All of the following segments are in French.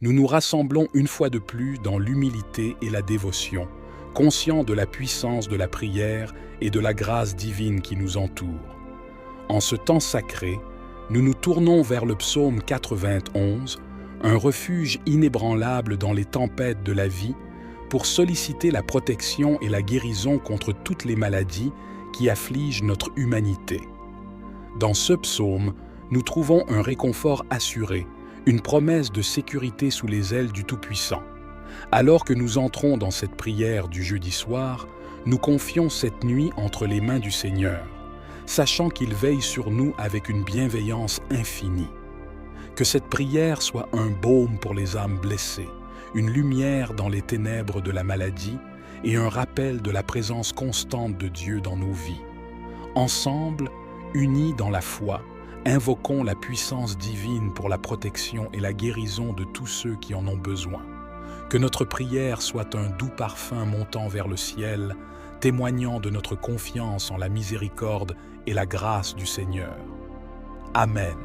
nous nous rassemblons une fois de plus dans l'humilité et la dévotion, conscients de la puissance de la prière et de la grâce divine qui nous entoure. En ce temps sacré, nous nous tournons vers le psaume 91, un refuge inébranlable dans les tempêtes de la vie, pour solliciter la protection et la guérison contre toutes les maladies qui affligent notre humanité. Dans ce psaume, nous trouvons un réconfort assuré, une promesse de sécurité sous les ailes du Tout-Puissant. Alors que nous entrons dans cette prière du jeudi soir, nous confions cette nuit entre les mains du Seigneur, sachant qu'il veille sur nous avec une bienveillance infinie. Que cette prière soit un baume pour les âmes blessées, une lumière dans les ténèbres de la maladie et un rappel de la présence constante de Dieu dans nos vies. Ensemble, unis dans la foi, invoquons la puissance divine pour la protection et la guérison de tous ceux qui en ont besoin. Que notre prière soit un doux parfum montant vers le ciel, témoignant de notre confiance en la miséricorde et la grâce du Seigneur. Amen.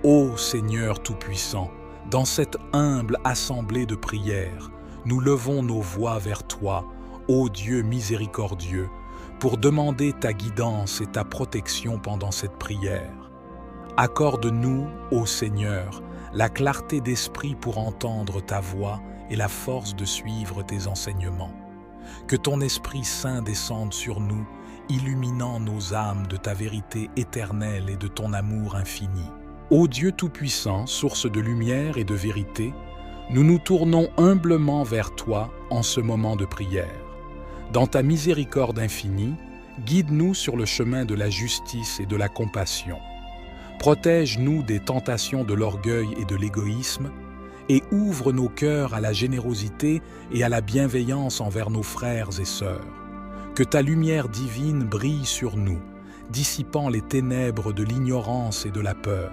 Ô Seigneur Tout-Puissant, dans cette humble assemblée de prière, nous levons nos voix vers toi, ô Dieu miséricordieux, pour demander ta guidance et ta protection pendant cette prière. Accorde-nous, ô Seigneur, la clarté d'esprit pour entendre ta voix et la force de suivre tes enseignements. Que ton Esprit Saint descende sur nous, illuminant nos âmes de ta vérité éternelle et de ton amour infini. Ô Dieu Tout-Puissant, source de lumière et de vérité, nous nous tournons humblement vers toi en ce moment de prière. Dans ta miséricorde infinie, guide-nous sur le chemin de la justice et de la compassion. Protège-nous des tentations de l'orgueil et de l'égoïsme et ouvre nos cœurs à la générosité et à la bienveillance envers nos frères et sœurs. Que ta lumière divine brille sur nous, dissipant les ténèbres de l'ignorance et de la peur.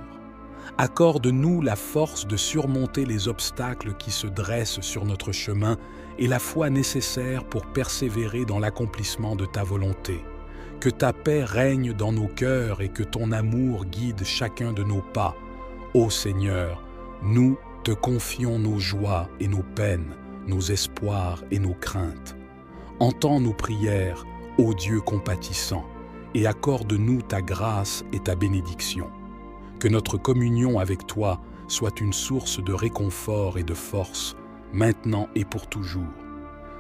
Accorde-nous la force de surmonter les obstacles qui se dressent sur notre chemin et la foi nécessaire pour persévérer dans l'accomplissement de ta volonté. Que ta paix règne dans nos cœurs et que ton amour guide chacun de nos pas. Ô Seigneur, nous te confions nos joies et nos peines, nos espoirs et nos craintes. Entends nos prières, ô Dieu compatissant, et accorde-nous ta grâce et ta bénédiction. Que notre communion avec toi soit une source de réconfort et de force, maintenant et pour toujours.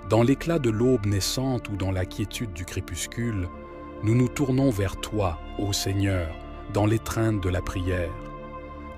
Dans l'éclat de l'aube naissante ou dans la quiétude du crépuscule, nous nous tournons vers toi, ô Seigneur, dans l'étreinte de la prière.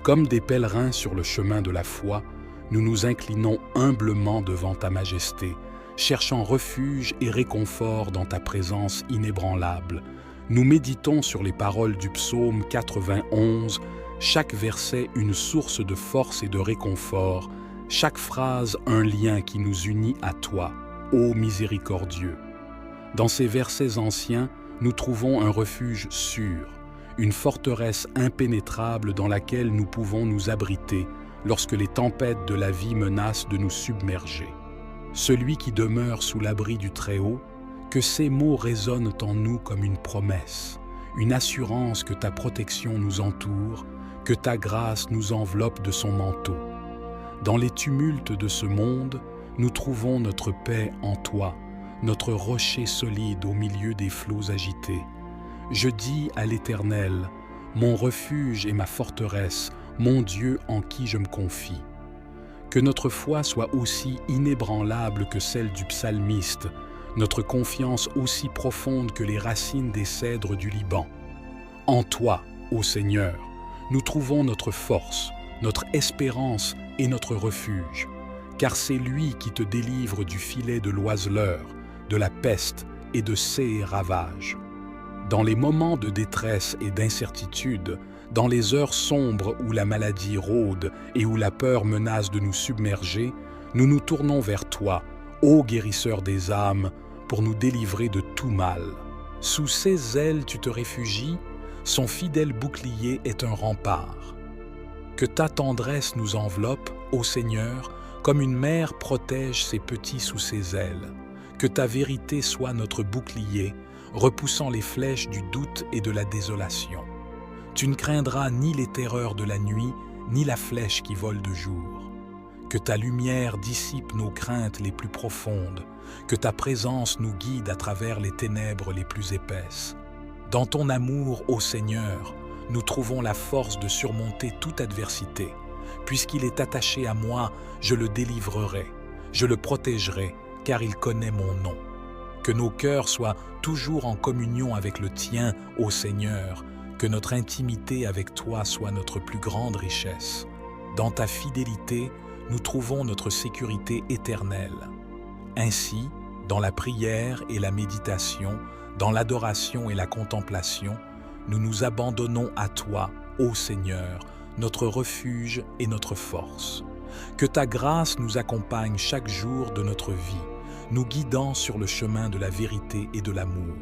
Comme des pèlerins sur le chemin de la foi, nous nous inclinons humblement devant ta majesté, cherchant refuge et réconfort dans ta présence inébranlable. Nous méditons sur les paroles du psaume 91, chaque verset une source de force et de réconfort, chaque phrase un lien qui nous unit à toi, ô miséricordieux. Dans ces versets anciens, nous trouvons un refuge sûr, une forteresse impénétrable dans laquelle nous pouvons nous abriter lorsque les tempêtes de la vie menacent de nous submerger. Celui qui demeure sous l'abri du Très-Haut, que ces mots résonnent en nous comme une promesse, une assurance que ta protection nous entoure, que ta grâce nous enveloppe de son manteau. Dans les tumultes de ce monde, nous trouvons notre paix en toi, notre rocher solide au milieu des flots agités. Je dis à l'Éternel, mon refuge et ma forteresse, mon Dieu en qui je me confie. Que notre foi soit aussi inébranlable que celle du psalmiste, notre confiance aussi profonde que les racines des cèdres du Liban. En toi, ô Seigneur, nous trouvons notre force, notre espérance et notre refuge, car c'est lui qui te délivre du filet de l'oiseleur, de la peste et de ses ravages. Dans les moments de détresse et d'incertitude, dans les heures sombres où la maladie rôde et où la peur menace de nous submerger, nous nous tournons vers toi, ô guérisseur des âmes, pour nous délivrer de tout mal. Sous ses ailes tu te réfugies, son fidèle bouclier est un rempart. Que ta tendresse nous enveloppe, ô Seigneur, comme une mère protège ses petits sous ses ailes. Que ta vérité soit notre bouclier, repoussant les flèches du doute et de la désolation. Tu ne craindras ni les terreurs de la nuit, ni la flèche qui vole de jour. Que ta lumière dissipe nos craintes les plus profondes, que ta présence nous guide à travers les ténèbres les plus épaisses. Dans ton amour, ô Seigneur, nous trouvons la force de surmonter toute adversité. Puisqu'il est attaché à moi, je le délivrerai, je le protégerai, car il connaît mon nom. Que nos cœurs soient toujours en communion avec le tien, ô Seigneur, que notre intimité avec toi soit notre plus grande richesse. Dans ta fidélité, nous trouvons notre sécurité éternelle. Ainsi, dans la prière et la méditation, dans l'adoration et la contemplation, nous nous abandonnons à toi, ô Seigneur, notre refuge et notre force. Que ta grâce nous accompagne chaque jour de notre vie, nous guidant sur le chemin de la vérité et de l'amour.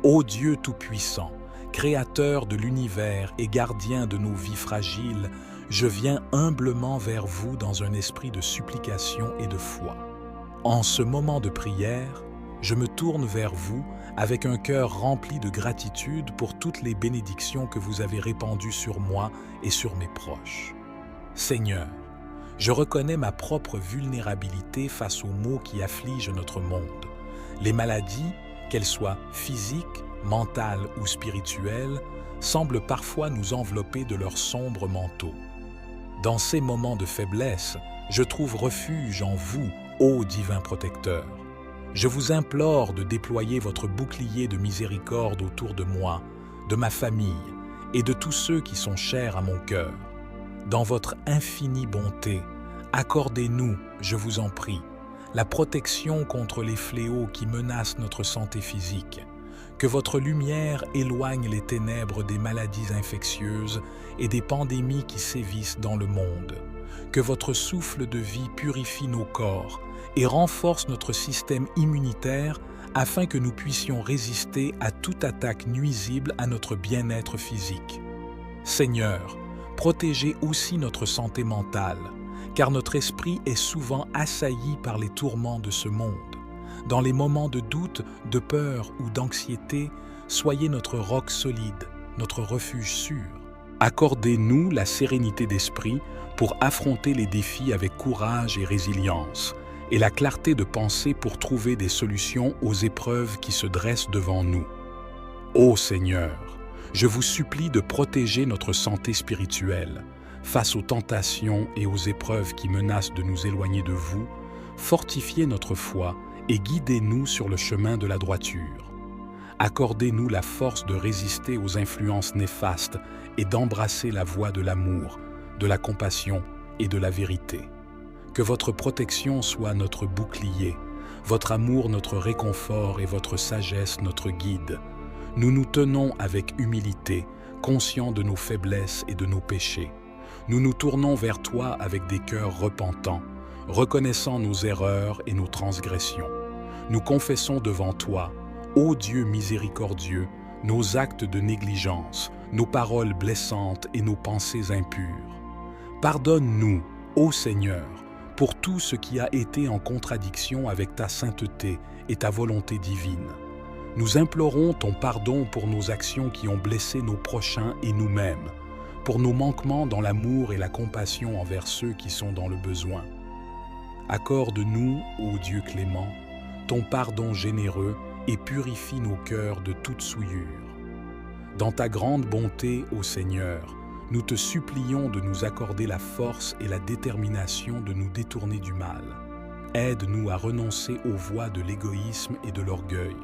Ô Dieu Tout-Puissant, Créateur de l'univers et gardien de nos vies fragiles, je viens humblement vers vous dans un esprit de supplication et de foi. En ce moment de prière, je me tourne vers vous avec un cœur rempli de gratitude pour toutes les bénédictions que vous avez répandues sur moi et sur mes proches. Seigneur, je reconnais ma propre vulnérabilité face aux maux qui affligent notre monde. Les maladies, qu'elles soient physiques, mentales ou spirituelles, semblent parfois nous envelopper de leur sombre manteau. Dans ces moments de faiblesse, je trouve refuge en vous, ô divin protecteur. Je vous implore de déployer votre bouclier de miséricorde autour de moi, de ma famille et de tous ceux qui sont chers à mon cœur. Dans votre infinie bonté, accordez-nous, je vous en prie, la protection contre les fléaux qui menacent notre santé physique. Que votre lumière éloigne les ténèbres des maladies infectieuses et des pandémies qui sévissent dans le monde. Que votre souffle de vie purifie nos corps et renforce notre système immunitaire afin que nous puissions résister à toute attaque nuisible à notre bien-être physique. Seigneur, protégez aussi notre santé mentale, car notre esprit est souvent assailli par les tourments de ce monde. Dans les moments de doute, de peur ou d'anxiété, soyez notre roc solide, notre refuge sûr. Accordez-nous la sérénité d'esprit pour affronter les défis avec courage et résilience, et la clarté de pensée pour trouver des solutions aux épreuves qui se dressent devant nous. Ô Seigneur, je vous supplie de protéger notre santé spirituelle. Face aux tentations et aux épreuves qui menacent de nous éloigner de vous, fortifiez notre foi et guidez-nous sur le chemin de la droiture. Accordez-nous la force de résister aux influences néfastes et d'embrasser la voie de l'amour, de la compassion et de la vérité. Que votre protection soit notre bouclier, votre amour notre réconfort et votre sagesse notre guide. Nous nous tenons avec humilité, conscients de nos faiblesses et de nos péchés. Nous nous tournons vers toi avec des cœurs repentants, reconnaissant nos erreurs et nos transgressions. Nous confessons devant toi, ô Dieu miséricordieux, nos actes de négligence, nos paroles blessantes et nos pensées impures. Pardonne-nous, ô Seigneur, pour tout ce qui a été en contradiction avec ta sainteté et ta volonté divine. Nous implorons ton pardon pour nos actions qui ont blessé nos prochains et nous-mêmes, pour nos manquements dans l'amour et la compassion envers ceux qui sont dans le besoin. Accorde-nous, ô Dieu clément, ton pardon généreux et purifie nos cœurs de toute souillure. Dans ta grande bonté, ô Seigneur, nous te supplions de nous accorder la force et la détermination de nous détourner du mal. Aide-nous à renoncer aux voies de l'égoïsme et de l'orgueil,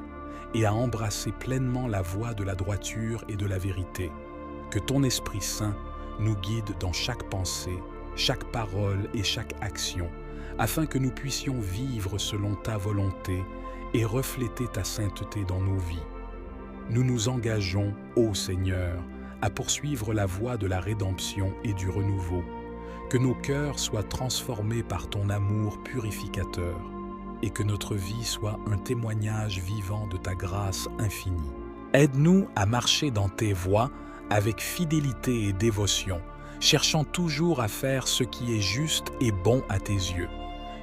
et à embrasser pleinement la voie de la droiture et de la vérité. Que ton Esprit Saint nous guide dans chaque pensée, chaque parole et chaque action, afin que nous puissions vivre selon ta volonté et refléter ta sainteté dans nos vies. Nous nous engageons, ô Seigneur, à poursuivre la voie de la rédemption et du renouveau, que nos cœurs soient transformés par ton amour purificateur et que notre vie soit un témoignage vivant de ta grâce infinie. Aide-nous à marcher dans tes voies avec fidélité et dévotion, cherchant toujours à faire ce qui est juste et bon à tes yeux.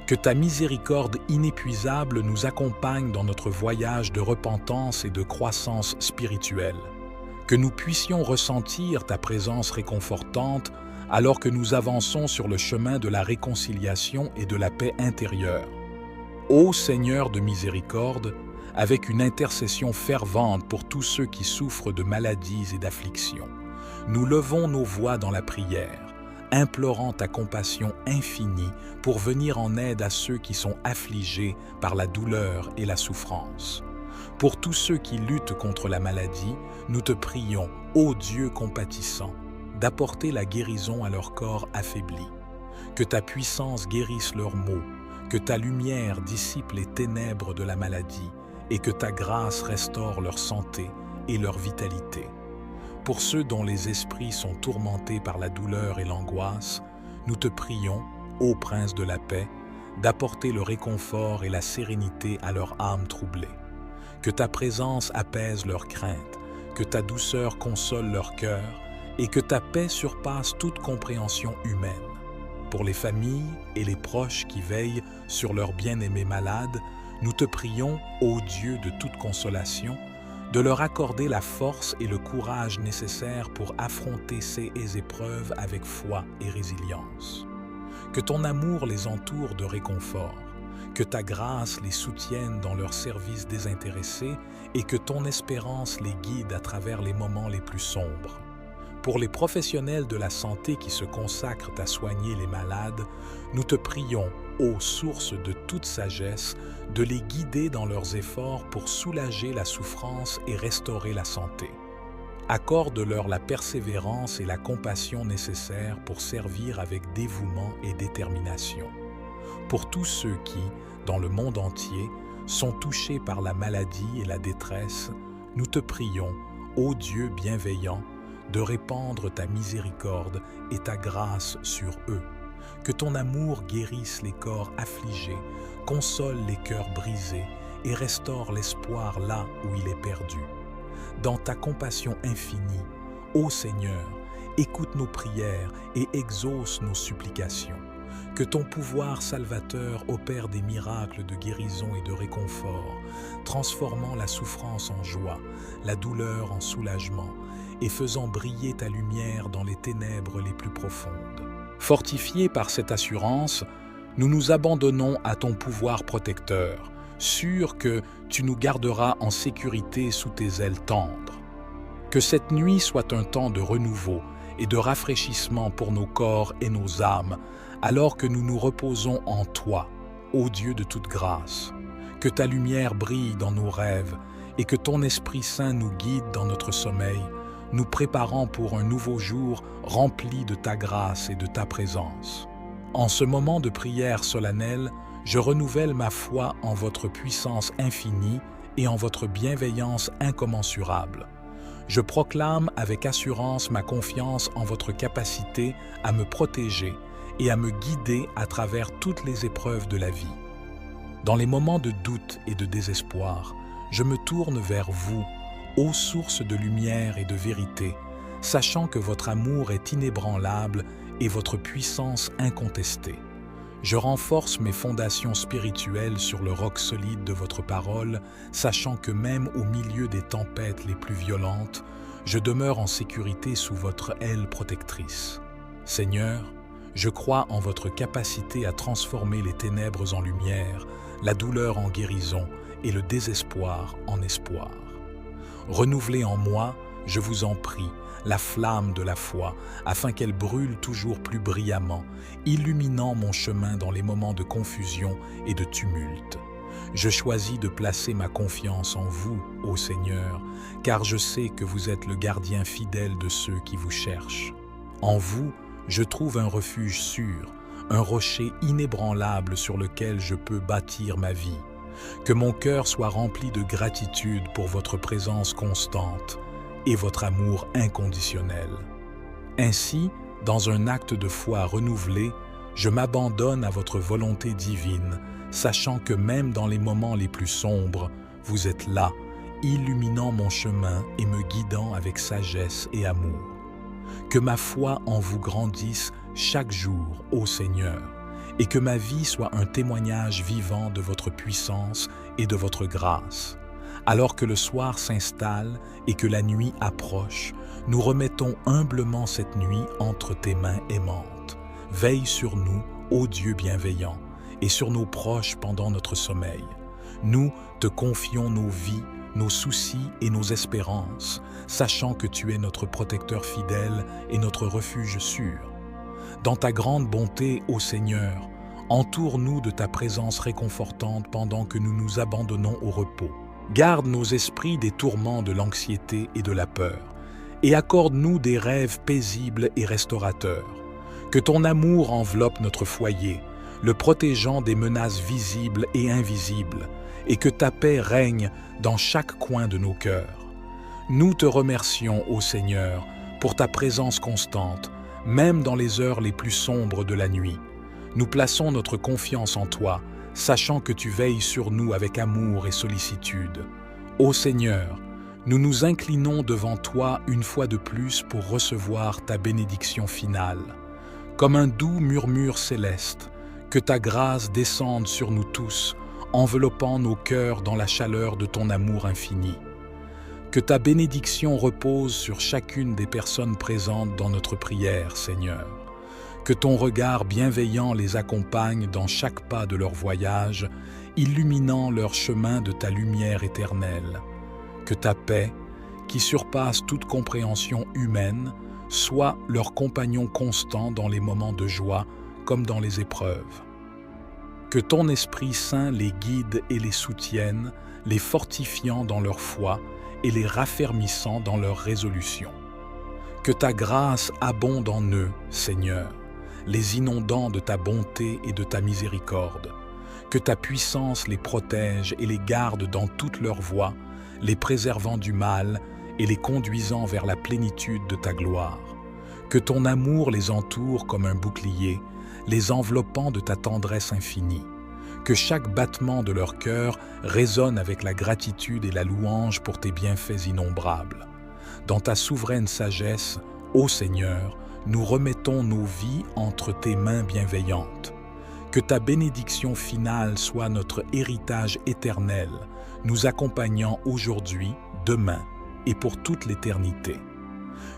Que ta miséricorde inépuisable nous accompagne dans notre voyage de repentance et de croissance spirituelle. Que nous puissions ressentir ta présence réconfortante alors que nous avançons sur le chemin de la réconciliation et de la paix intérieure. Ô Seigneur de miséricorde, avec une intercession fervente pour tous ceux qui souffrent de maladies et d'afflictions, nous levons nos voix dans la prière, implorant ta compassion infinie pour venir en aide à ceux qui sont affligés par la douleur et la souffrance. Pour tous ceux qui luttent contre la maladie, nous te prions, ô Dieu compatissant, d'apporter la guérison à leur corps affaibli. Que ta puissance guérisse leurs maux, que ta lumière dissipe les ténèbres de la maladie et que ta grâce restaure leur santé et leur vitalité. Pour ceux dont les esprits sont tourmentés par la douleur et l'angoisse, nous te prions, ô Prince de la paix, d'apporter le réconfort et la sérénité à leur âme troublée. Que ta présence apaise leurs craintes, que ta douceur console leur cœur et que ta paix surpasse toute compréhension humaine. Pour les familles et les proches qui veillent sur leurs bien-aimés malades, nous te prions, ô Dieu de toute consolation, de leur accorder la force et le courage nécessaires pour affronter ces épreuves avec foi et résilience. Que ton amour les entoure de réconfort, que ta grâce les soutienne dans leur service désintéressé et que ton espérance les guide à travers les moments les plus sombres. Pour les professionnels de la santé qui se consacrent à soigner les malades, nous te prions, ô source de toute sagesse, de les guider dans leurs efforts pour soulager la souffrance et restaurer la santé. Accorde-leur la persévérance et la compassion nécessaires pour servir avec dévouement et détermination. Pour tous ceux qui, dans le monde entier, sont touchés par la maladie et la détresse, nous te prions, ô Dieu bienveillant, de répandre ta miséricorde et ta grâce sur eux. Que ton amour guérisse les corps affligés, console les cœurs brisés et restaure l'espoir là où il est perdu. Dans ta compassion infinie, ô Seigneur, écoute nos prières et exauce nos supplications. Que ton pouvoir salvateur opère des miracles de guérison et de réconfort, transformant la souffrance en joie, la douleur en soulagement, et faisant briller ta lumière dans les ténèbres les plus profondes. Fortifiés par cette assurance, nous nous abandonnons à ton pouvoir protecteur, sûrs que tu nous garderas en sécurité sous tes ailes tendres. Que cette nuit soit un temps de renouveau et de rafraîchissement pour nos corps et nos âmes, alors que nous nous reposons en toi, ô Dieu de toute grâce. Que ta lumière brille dans nos rêves et que ton Esprit Saint nous guide dans notre sommeil, nous préparant pour un nouveau jour rempli de ta grâce et de ta présence. En ce moment de prière solennelle, je renouvelle ma foi en votre puissance infinie et en votre bienveillance incommensurable. Je proclame avec assurance ma confiance en votre capacité à me protéger et à me guider à travers toutes les épreuves de la vie. Dans les moments de doute et de désespoir, je me tourne vers vous, ô source de lumière et de vérité, sachant que votre amour est inébranlable et votre puissance incontestée. Je renforce mes fondations spirituelles sur le roc solide de votre parole, sachant que même au milieu des tempêtes les plus violentes, je demeure en sécurité sous votre aile protectrice. Seigneur, je crois en votre capacité à transformer les ténèbres en lumière, la douleur en guérison et le désespoir en espoir. Renouvelez en moi, je vous en prie, la flamme de la foi, afin qu'elle brûle toujours plus brillamment, illuminant mon chemin dans les moments de confusion et de tumulte. Je choisis de placer ma confiance en vous, ô Seigneur, car je sais que vous êtes le gardien fidèle de ceux qui vous cherchent. En vous, je trouve un refuge sûr, un rocher inébranlable sur lequel je peux bâtir ma vie. Que mon cœur soit rempli de gratitude pour votre présence constante et votre amour inconditionnel. Ainsi, dans un acte de foi renouvelé, je m'abandonne à votre volonté divine, sachant que même dans les moments les plus sombres, vous êtes là, illuminant mon chemin et me guidant avec sagesse et amour. Que ma foi en vous grandisse chaque jour, ô Seigneur, et que ma vie soit un témoignage vivant de votre puissance et de votre grâce. Alors que le soir s'installe et que la nuit approche, nous remettons humblement cette nuit entre tes mains aimantes. Veille sur nous, ô Dieu bienveillant, et sur nos proches pendant notre sommeil. Nous te confions nos vies, nos soucis et nos espérances, sachant que tu es notre protecteur fidèle et notre refuge sûr. Dans ta grande bonté, ô Seigneur, entoure-nous de ta présence réconfortante pendant que nous nous abandonnons au repos. Garde nos esprits des tourments de l'anxiété et de la peur, et accorde-nous des rêves paisibles et restaurateurs. Que ton amour enveloppe notre foyer, le protégeant des menaces visibles et invisibles, et que ta paix règne dans chaque coin de nos cœurs. Nous te remercions, ô Seigneur, pour ta présence constante, même dans les heures les plus sombres de la nuit. Nous plaçons notre confiance en toi, sachant que tu veilles sur nous avec amour et sollicitude. Ô Seigneur, nous nous inclinons devant toi une fois de plus pour recevoir ta bénédiction finale. Comme un doux murmure céleste, que ta grâce descende sur nous tous, enveloppant nos cœurs dans la chaleur de ton amour infini. Que ta bénédiction repose sur chacune des personnes présentes dans notre prière, Seigneur. Que ton regard bienveillant les accompagne dans chaque pas de leur voyage, illuminant leur chemin de ta lumière éternelle. Que ta paix, qui surpasse toute compréhension humaine, soit leur compagnon constant dans les moments de joie comme dans les épreuves. Que ton Esprit Saint les guide et les soutienne, les fortifiant dans leur foi et les raffermissant dans leur résolution. Que ta grâce abonde en eux, Seigneur, les inondant de ta bonté et de ta miséricorde. Que ta puissance les protège et les garde dans toute leur voie, les préservant du mal et les conduisant vers la plénitude de ta gloire. Que ton amour les entoure comme un bouclier, les enveloppant de ta tendresse infinie. Que chaque battement de leur cœur résonne avec la gratitude et la louange pour tes bienfaits innombrables. Dans ta souveraine sagesse, ô Seigneur, nous remettons nos vies entre tes mains bienveillantes. Que ta bénédiction finale soit notre héritage éternel, nous accompagnant aujourd'hui, demain et pour toute l'éternité.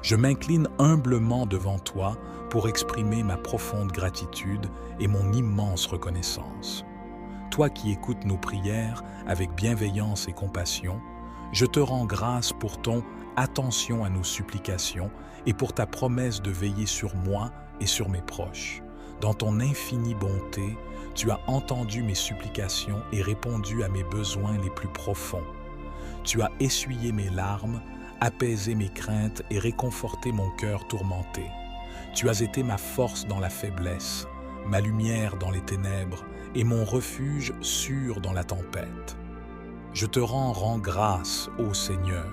Je m'incline humblement devant toi pour exprimer ma profonde gratitude et mon immense reconnaissance. Toi qui écoutes nos prières avec bienveillance et compassion, je te rends grâce pour ton attention à nos supplications et pour ta promesse de veiller sur moi et sur mes proches. Dans ton infinie bonté, tu as entendu mes supplications et répondu à mes besoins les plus profonds. Tu as essuyé mes larmes, apaisé mes craintes et réconforté mon cœur tourmenté. Tu as été ma force dans la faiblesse, ma lumière dans les ténèbres et mon refuge sûr dans la tempête. Je te rends grâce, ô Seigneur,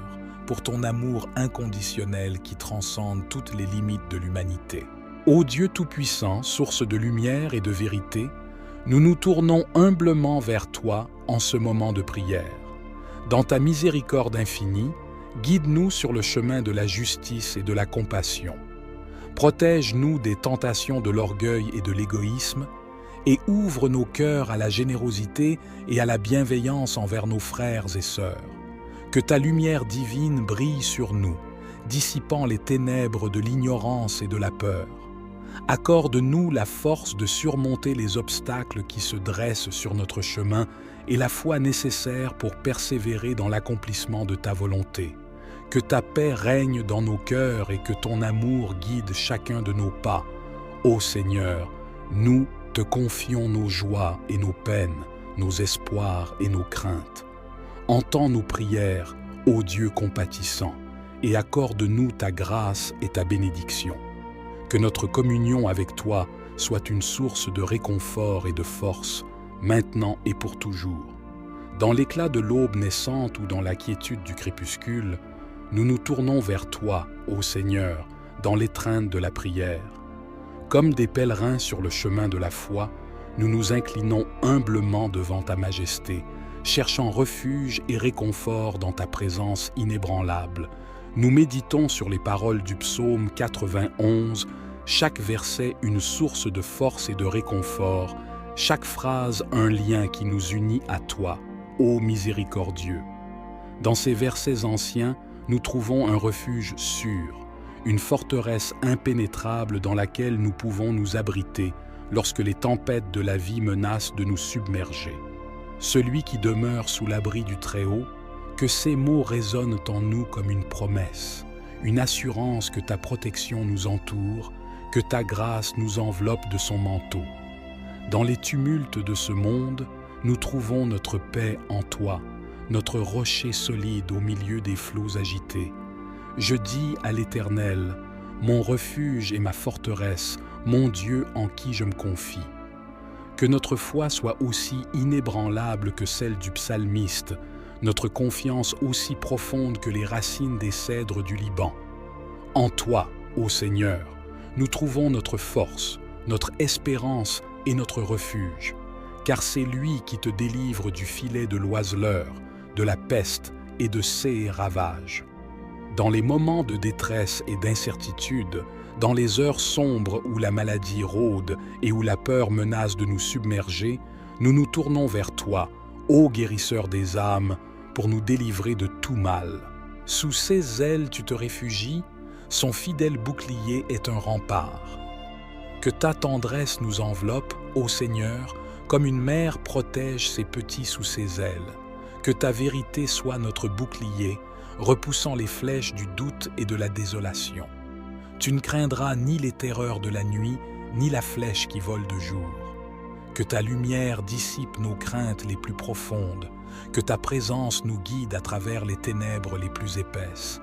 pour ton amour inconditionnel qui transcende toutes les limites de l'humanité. Ô Dieu Tout-Puissant, source de lumière et de vérité, nous nous tournons humblement vers toi en ce moment de prière. Dans ta miséricorde infinie, guide-nous sur le chemin de la justice et de la compassion. Protège-nous des tentations de l'orgueil et de l'égoïsme et ouvre nos cœurs à la générosité et à la bienveillance envers nos frères et sœurs. Que ta lumière divine brille sur nous, dissipant les ténèbres de l'ignorance et de la peur. Accorde-nous la force de surmonter les obstacles qui se dressent sur notre chemin et la foi nécessaire pour persévérer dans l'accomplissement de ta volonté. Que ta paix règne dans nos cœurs et que ton amour guide chacun de nos pas. Ô Seigneur, nous te confions nos joies et nos peines, nos espoirs et nos craintes. Entends nos prières, ô Dieu compatissant, et accorde-nous ta grâce et ta bénédiction. Que notre communion avec toi soit une source de réconfort et de force, maintenant et pour toujours. Dans l'éclat de l'aube naissante ou dans la quiétude du crépuscule, nous nous tournons vers toi, ô Seigneur, dans l'étreinte de la prière. Comme des pèlerins sur le chemin de la foi, nous nous inclinons humblement devant ta majesté, cherchant refuge et réconfort dans ta présence inébranlable. Nous méditons sur les paroles du psaume 91, chaque verset une source de force et de réconfort, chaque phrase un lien qui nous unit à toi, ô miséricordieux. Dans ces versets anciens, nous trouvons un refuge sûr, une forteresse impénétrable dans laquelle nous pouvons nous abriter lorsque les tempêtes de la vie menacent de nous submerger. Celui qui demeure sous l'abri du Très-Haut, que ces mots résonnent en nous comme une promesse, une assurance que ta protection nous entoure, que ta grâce nous enveloppe de son manteau. Dans les tumultes de ce monde, nous trouvons notre paix en toi, notre rocher solide au milieu des flots agités. Je dis à l'Éternel, mon refuge et ma forteresse, mon Dieu en qui je me confie. Que notre foi soit aussi inébranlable que celle du psalmiste, notre confiance aussi profonde que les racines des cèdres du Liban. En toi, ô Seigneur, nous trouvons notre force, notre espérance et notre refuge, car c'est lui qui te délivre du filet de l'oiseleur, de la peste et de ses ravages. Dans les moments de détresse et d'incertitude, dans les heures sombres où la maladie rôde et où la peur menace de nous submerger, nous nous tournons vers toi, ô guérisseur des âmes, pour nous délivrer de tout mal. Sous ses ailes tu te réfugies, son fidèle bouclier est un rempart. Que ta tendresse nous enveloppe, ô Seigneur, comme une mère protège ses petits sous ses ailes. Que ta vérité soit notre bouclier, repoussant les flèches du doute et de la désolation. Tu ne craindras ni les terreurs de la nuit, ni la flèche qui vole de jour. Que ta lumière dissipe nos craintes les plus profondes, que ta présence nous guide à travers les ténèbres les plus épaisses.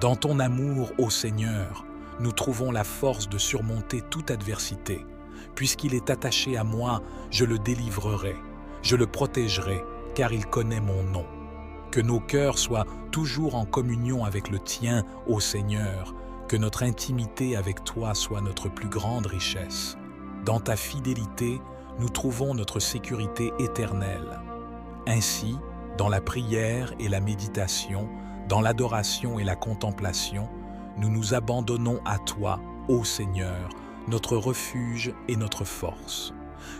Dans ton amour, ô Seigneur, nous trouvons la force de surmonter toute adversité. Puisqu'il est attaché à moi, je le délivrerai, je le protégerai, car il connaît mon nom. Que nos cœurs soient toujours en communion avec le tien, ô Seigneur, que notre intimité avec toi soit notre plus grande richesse. Dans ta fidélité, nous trouvons notre sécurité éternelle. Ainsi, dans la prière et la méditation, dans l'adoration et la contemplation, nous nous abandonnons à toi, ô Seigneur, notre refuge et notre force.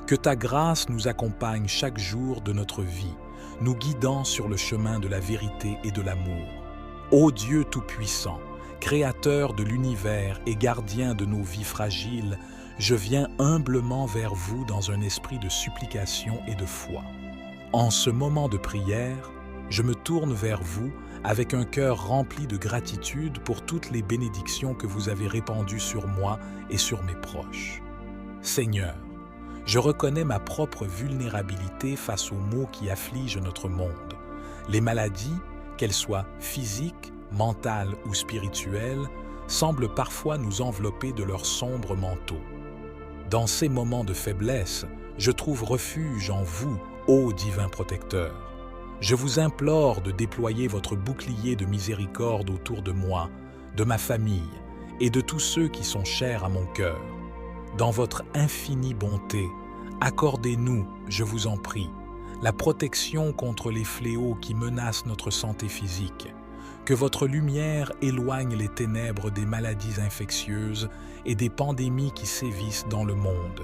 Que ta grâce nous accompagne chaque jour de notre vie, nous guidant sur le chemin de la vérité et de l'amour. Ô Dieu Tout-Puissant, Créateur de l'univers et gardien de nos vies fragiles, je viens humblement vers vous dans un esprit de supplication et de foi. En ce moment de prière, je me tourne vers vous avec un cœur rempli de gratitude pour toutes les bénédictions que vous avez répandues sur moi et sur mes proches. Seigneur, je reconnais ma propre vulnérabilité face aux maux qui affligent notre monde. Les maladies, qu'elles soient physiques, mentales ou spirituelles, semblent parfois nous envelopper de leur sombre manteau. Dans ces moments de faiblesse, je trouve refuge en vous, ô divin protecteur. Je vous implore de déployer votre bouclier de miséricorde autour de moi, de ma famille et de tous ceux qui sont chers à mon cœur. Dans votre infinie bonté, accordez-nous, je vous en prie, la protection contre les fléaux qui menacent notre santé physique. Que votre lumière éloigne les ténèbres des maladies infectieuses et des pandémies qui sévissent dans le monde.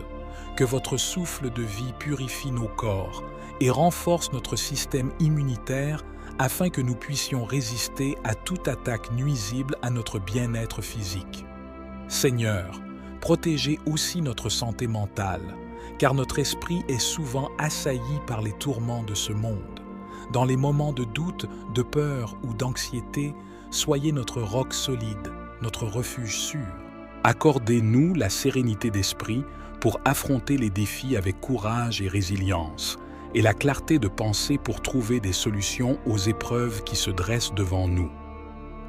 Que votre souffle de vie purifie nos corps et renforce notre système immunitaire afin que nous puissions résister à toute attaque nuisible à notre bien-être physique. Seigneur, protégez aussi notre santé mentale, car notre esprit est souvent assailli par les tourments de ce monde. Dans les moments de doute, de peur ou d'anxiété, soyez notre roc solide, notre refuge sûr. Accordez-nous la sérénité d'esprit pour affronter les défis avec courage et résilience, et la clarté de pensée pour trouver des solutions aux épreuves qui se dressent devant nous.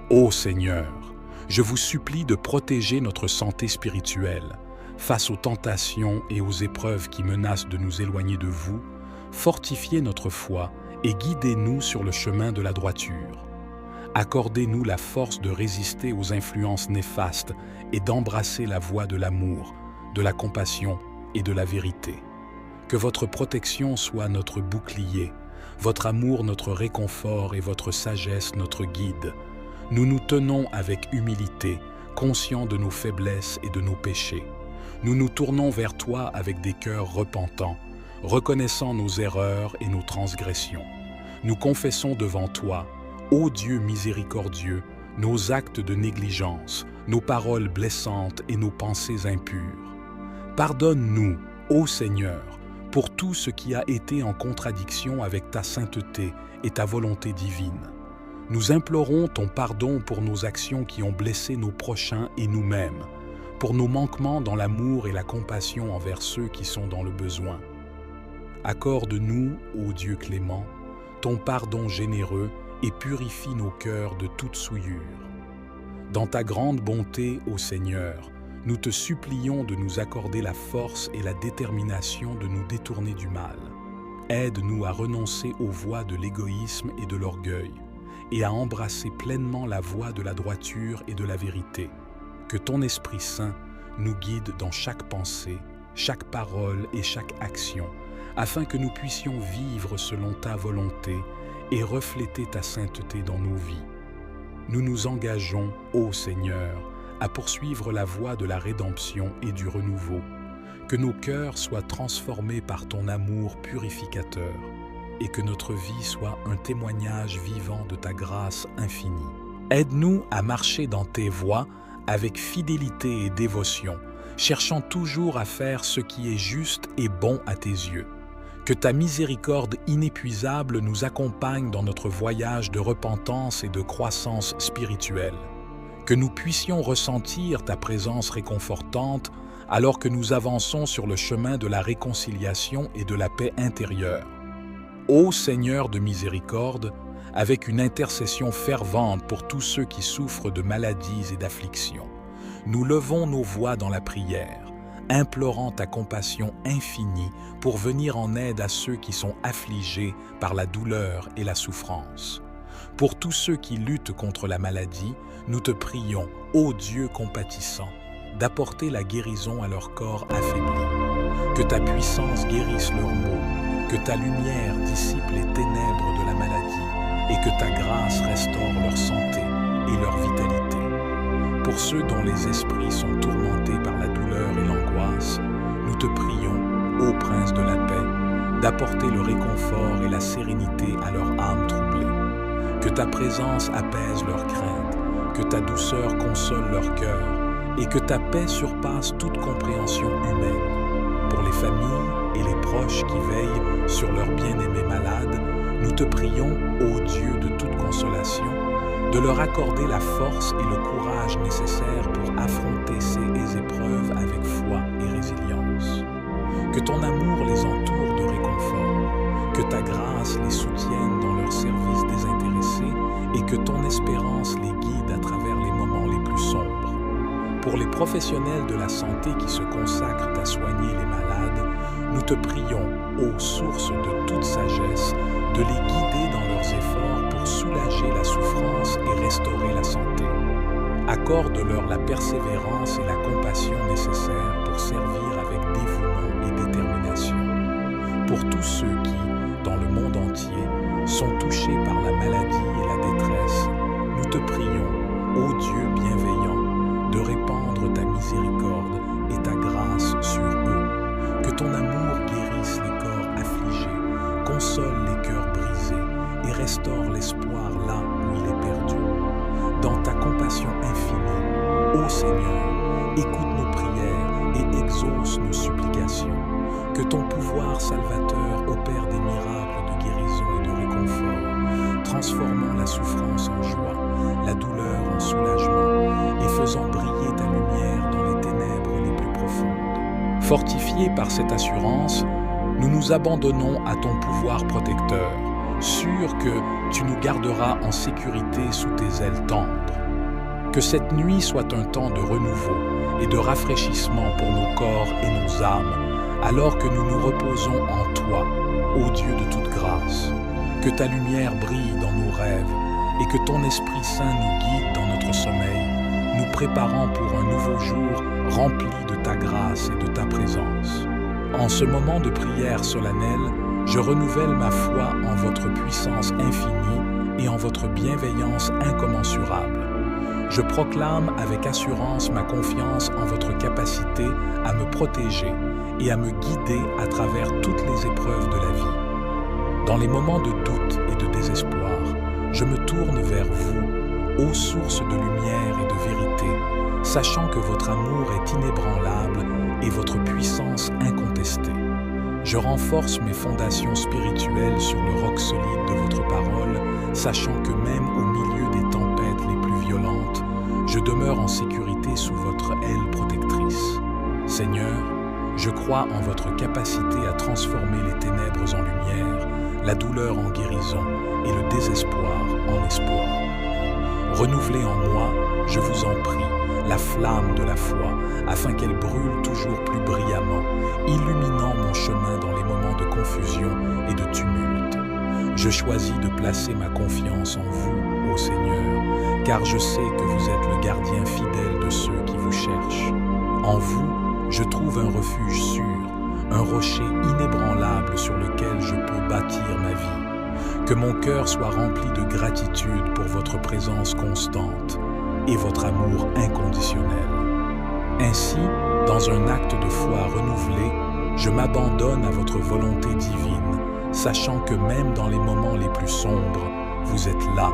Ô Seigneur, je vous supplie de protéger notre santé spirituelle. Face aux tentations et aux épreuves qui menacent de nous éloigner de vous, fortifiez notre foi et guidez-nous sur le chemin de la droiture. Accordez-nous la force de résister aux influences néfastes et d'embrasser la voie de l'amour, de la compassion et de la vérité. Que votre protection soit notre bouclier, votre amour notre réconfort et votre sagesse notre guide. Nous nous tenons avec humilité, conscients de nos faiblesses et de nos péchés. Nous nous tournons vers toi avec des cœurs repentants, reconnaissant nos erreurs et nos transgressions. Nous confessons devant toi, Ô Dieu miséricordieux, nos actes de négligence, nos paroles blessantes et nos pensées impures. Pardonne-nous, ô Seigneur, pour tout ce qui a été en contradiction avec ta sainteté et ta volonté divine. Nous implorons ton pardon pour nos actions qui ont blessé nos prochains et nous-mêmes, pour nos manquements dans l'amour et la compassion envers ceux qui sont dans le besoin. Accorde-nous, ô Dieu clément, ton pardon généreux et purifie nos cœurs de toute souillure. Dans ta grande bonté, ô Seigneur, nous te supplions de nous accorder la force et la détermination de nous détourner du mal. Aide-nous à renoncer aux voies de l'égoïsme et de l'orgueil, et à embrasser pleinement la voie de la droiture et de la vérité. Que ton Esprit Saint nous guide dans chaque pensée, chaque parole et chaque action, afin que nous puissions vivre selon ta volonté et refléter ta sainteté dans nos vies. Nous nous engageons, ô Seigneur, à poursuivre la voie de la rédemption et du renouveau, que nos cœurs soient transformés par ton amour purificateur et que notre vie soit un témoignage vivant de ta grâce infinie. Aide-nous à marcher dans tes voies avec fidélité et dévotion, cherchant toujours à faire ce qui est juste et bon à tes yeux. Que ta miséricorde inépuisable nous accompagne dans notre voyage de repentance et de croissance spirituelle. Que nous puissions ressentir ta présence réconfortante alors que nous avançons sur le chemin de la réconciliation et de la paix intérieure. Ô Seigneur de miséricorde, avec une intercession fervente pour tous ceux qui souffrent de maladies et d'afflictions, nous levons nos voix dans la prière, implorant ta compassion infinie pour venir en aide à ceux qui sont affligés par la douleur et la souffrance. Pour tous ceux qui luttent contre la maladie, nous te prions, ô Dieu compatissant, d'apporter la guérison à leur corps affaibli. Que ta puissance guérisse leurs maux, que ta lumière dissipe les ténèbres de la maladie et que ta grâce restaure leur santé et leur vitalité. Pour ceux dont les esprits sont tourmentés par la douleur et l'angoisse, nous te prions, ô Prince de la paix, d'apporter le réconfort et la sérénité à leur âme troublée. Que ta présence apaise leurs craintes, que ta douceur console leur cœur et que ta paix surpasse toute compréhension humaine. Pour les familles et les proches qui veillent sur leurs bien-aimés malades, nous te prions, ô Dieu de toute consolation, de leur accorder la force et le courage nécessaires pour affronter ces épreuves avec foi et résilience. Que ton amour les entoure de réconfort, que ta grâce les soutienne dans leur service désintéressé et que ton espérance les guide à travers les moments les plus sombres. Pour les professionnels de la santé qui se consacrent à soigner les malades, nous te prions, ô source de toute sagesse, de les guider dans leurs efforts pour soulager la souffrance et restaurer la santé. Accorde-leur la persévérance et la compassion nécessaires pour servir avec dévouement et détermination. Pour tous ceux qui, dans le monde entier, sont touchés par la maladie et la détresse, nous te prions, ô Dieu bienveillant, de répandre ta miséricorde et ta grâce sur eux. Que ton amour guérisse les corps affligés, console les cœurs brisés et restaure l'espoir là où il est perdu. Dans ta compassion infinie, ô Seigneur, écoute nos prières et exauce nos supplications. Que ton pouvoir salvateur opère des miracles de guérison et de réconfort, transformant la souffrance en joie, la douleur en soulagement et faisant briller ta lumière dans les ténèbres les plus profondes. Fortifiés par cette assurance, nous nous abandonnons à ton pouvoir protecteur, sûrs que tu nous garderas en sécurité sous tes ailes tendres. Que cette nuit soit un temps de renouveau et de rafraîchissement pour nos corps et nos âmes, alors que nous nous reposons en toi, ô Dieu de toute grâce. Que ta lumière brille dans nos rêves et que ton Esprit Saint nous guide dans notre sommeil, nous préparant pour un nouveau jour rempli de ta grâce et de ta présence. En ce moment de prière solennelle, je renouvelle ma foi en votre puissance infinie et en votre bienveillance incommensurable. Je proclame avec assurance ma confiance en votre capacité à me protéger et à me guider à travers toutes les épreuves de la vie. Dans les moments de doute et de désespoir, je me tourne vers vous, ô source de lumière et de vérité, sachant que votre amour est inébranlable et votre puissance incontestée. Je renforce mes fondations spirituelles sur le roc solide de votre parole, sachant que même au milieu des tempêtes les plus violentes, je demeure en sécurité sous votre aile protectrice. Seigneur, je crois en votre capacité à transformer les ténèbres en lumière, la douleur en guérison et le désespoir en espoir. Renouvelez en moi, je vous en prie, la flamme de la foi, afin qu'elle brûle toujours plus brillamment, illuminant mon chemin dans les moments de confusion et de tumulte. Je choisis de placer ma confiance en vous, ô Seigneur, car je sais que vous êtes le gardien fidèle de ceux qui vous cherchent. En vous, je trouve un refuge sûr, un rocher inébranlable sur lequel je peux bâtir ma vie. Que mon cœur soit rempli de gratitude pour votre présence constante et votre amour inconditionnel. Ainsi, dans un acte de foi renouvelé, je m'abandonne à votre volonté divine, sachant que même dans les moments les plus sombres, vous êtes là,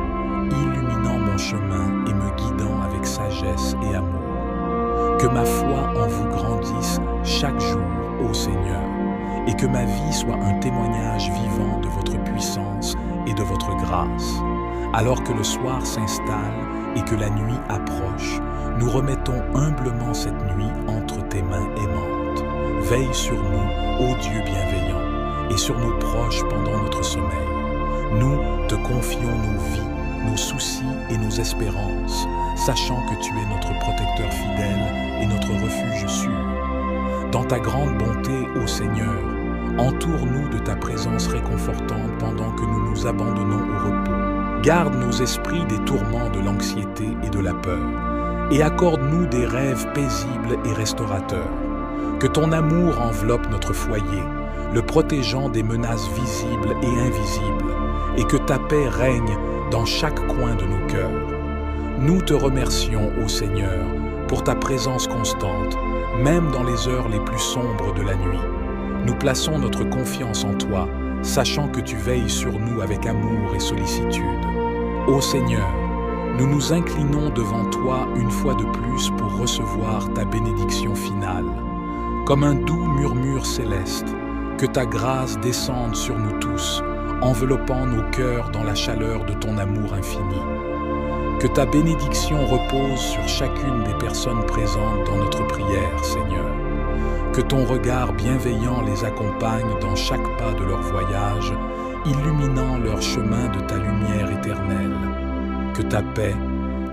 illuminant mon chemin et me guidant avec sagesse et amour. Que ma foi en vous grandisse chaque jour, ô Seigneur, et que ma vie soit un témoignage vivant de votre puissance et de votre grâce. Alors que le soir s'installe et que la nuit approche, nous remettons humblement cette nuit entre tes mains aimantes. Veille sur nous, ô Dieu bienveillant, et sur nos proches pendant notre sommeil. Nous te confions nos vies, nos soucis et nos espérances, sachant que tu es notre protecteur fidèle et notre refuge sûr. Dans ta grande bonté, ô Seigneur, entoure-nous de ta présence réconfortante pendant que nous nous abandonnons au repos. Garde nos esprits des tourments de l'anxiété et de la peur, et accorde-nous des rêves paisibles et restaurateurs. Que ton amour enveloppe notre foyer, le protégeant des menaces visibles et invisibles, et que ta paix règne dans chaque coin de nos cœurs. Nous te remercions, ô Seigneur, pour ta présence constante, même dans les heures les plus sombres de la nuit. Nous plaçons notre confiance en toi, sachant que tu veilles sur nous avec amour et sollicitude. Ô Seigneur, nous nous inclinons devant toi une fois de plus pour recevoir ta bénédiction finale. Comme un doux murmure céleste, que ta grâce descende sur nous tous, enveloppant nos cœurs dans la chaleur de ton amour infini. Que ta bénédiction repose sur chacune des personnes présentes dans notre prière, Seigneur. Que ton regard bienveillant les accompagne dans chaque pas de leur voyage, illuminant leur chemin de ta lumière éternelle. Que ta paix,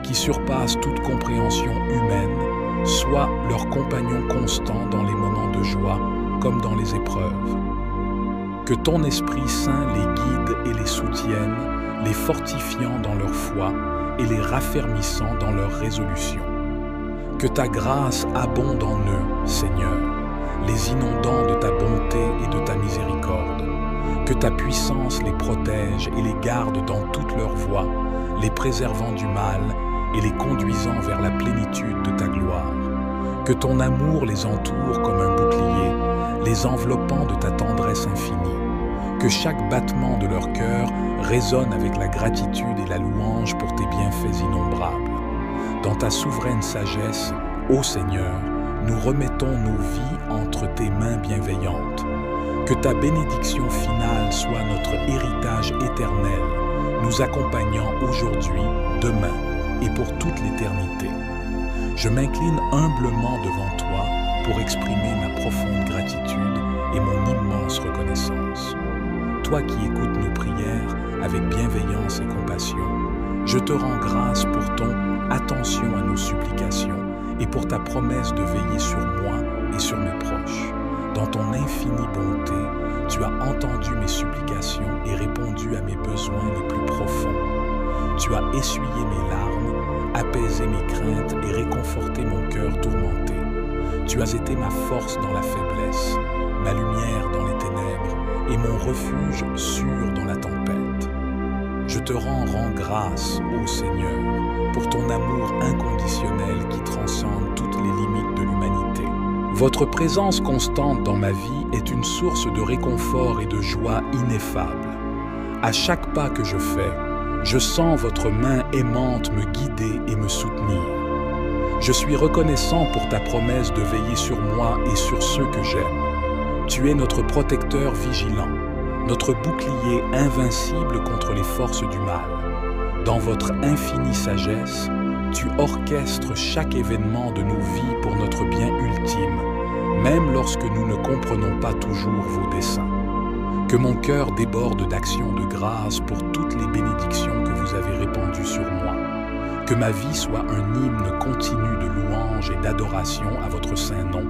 qui surpasse toute compréhension humaine, soit leur compagnon constant dans les moments de joie comme dans les épreuves. Que ton Esprit Saint les guide et les soutienne, les fortifiant dans leur foi et les raffermissant dans leur résolution. Que ta grâce abonde en eux, Seigneur, les inondant de ta bonté et de ta miséricorde. Que ta puissance les protège et les garde dans toute leur voie, les préservant du mal et les conduisant vers la plénitude de ta gloire. Que ton amour les entoure comme un bouclier, les enveloppant de ta tendresse infinie. Que chaque battement de leur cœur résonne avec la gratitude et la louange pour tes bienfaits innombrables. Dans ta souveraine sagesse, ô Seigneur, nous remettons nos vies entre tes mains bienveillantes. Que ta bénédiction finale soit notre héritage éternel, nous accompagnant aujourd'hui, demain et pour toute l'éternité. Je m'incline humblement devant toi pour exprimer ma profonde gratitude et mon immense reconnaissance. Toi qui écoutes nos prières avec bienveillance et compassion, je te rends grâce pour ton attention à nos supplications et pour ta promesse de veiller sur moi et sur mes proches. Dans ton infinie bonté, tu as entendu mes supplications et répondu à mes besoins les plus profonds. Tu as essuyé mes larmes, apaisé mes craintes et réconforté mon cœur tourmenté. Tu as été ma force dans la faiblesse, ma lumière dans les ténèbres et mon refuge sûr dans la tempête. Je te rends grâce, ô Seigneur, pour ton amour inconditionnel qui transcende toutes les limites de l'humanité. Votre présence constante dans ma vie est une source de réconfort et de joie ineffable. À chaque pas que je fais, Je sens votre main aimante me guider et me soutenir. Je suis reconnaissant pour ta promesse de veiller sur moi et sur ceux que j'aime. Tu es notre protecteur vigilant, notre bouclier invincible contre les forces du mal. Dans votre infinie sagesse, tu orchestres chaque événement de nos vies pour notre bien ultime, même lorsque nous ne comprenons pas toujours vos desseins. Que mon cœur déborde d'actions de grâce pour toutes les bénédictions que vous avez répandues sur moi. Que ma vie soit un hymne continu de louange et d'adoration à votre saint nom.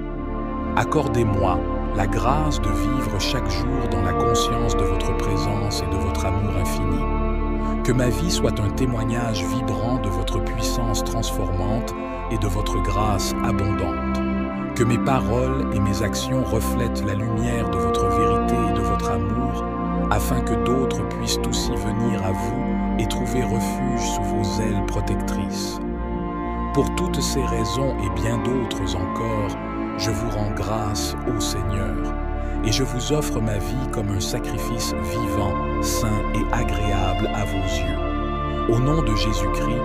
Accordez-moi la grâce de vivre chaque jour dans la conscience de votre présence et de votre amour infini. Que ma vie soit un témoignage vibrant de votre puissance transformante et de votre grâce abondante. Que mes paroles et mes actions reflètent la lumière de votre vérité et de votre amour, afin que d'autres puissent aussi venir à vous et trouver refuge sous vos ailes protectrices. Pour toutes ces raisons et bien d'autres encore, je vous rends grâce, ô Seigneur, et je vous offre ma vie comme un sacrifice vivant, saint et agréable à vos yeux. Au nom de Jésus-Christ,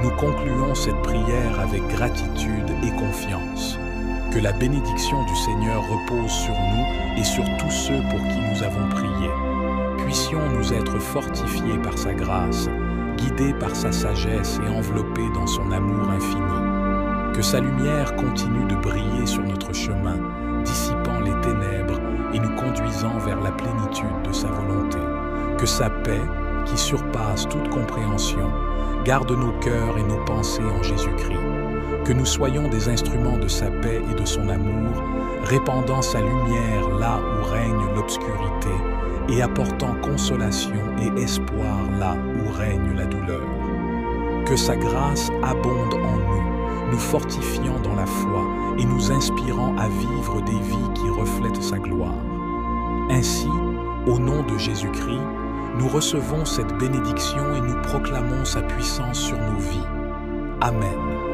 nous concluons cette prière avec gratitude et confiance. Que la bénédiction du Seigneur repose sur nous et sur tous ceux pour qui nous avons prié. Puissions-nous être fortifiés par sa grâce, guidés par sa sagesse et enveloppés dans son amour infini. Que sa lumière continue de briller sur notre chemin, dissipant les ténèbres et nous conduisant vers la plénitude de sa volonté. Que sa paix, qui surpasse toute compréhension, garde nos cœurs et nos pensées en Jésus-Christ. Que nous soyons des instruments de sa paix et de son amour, répandant sa lumière là où règne l'obscurité et apportant consolation et espoir là où règne la douleur. Que sa grâce abonde en nous, nous fortifiant dans la foi et nous inspirant à vivre des vies qui reflètent sa gloire. Ainsi, au nom de Jésus-Christ, nous recevons cette bénédiction et nous proclamons sa puissance sur nos vies. Amen.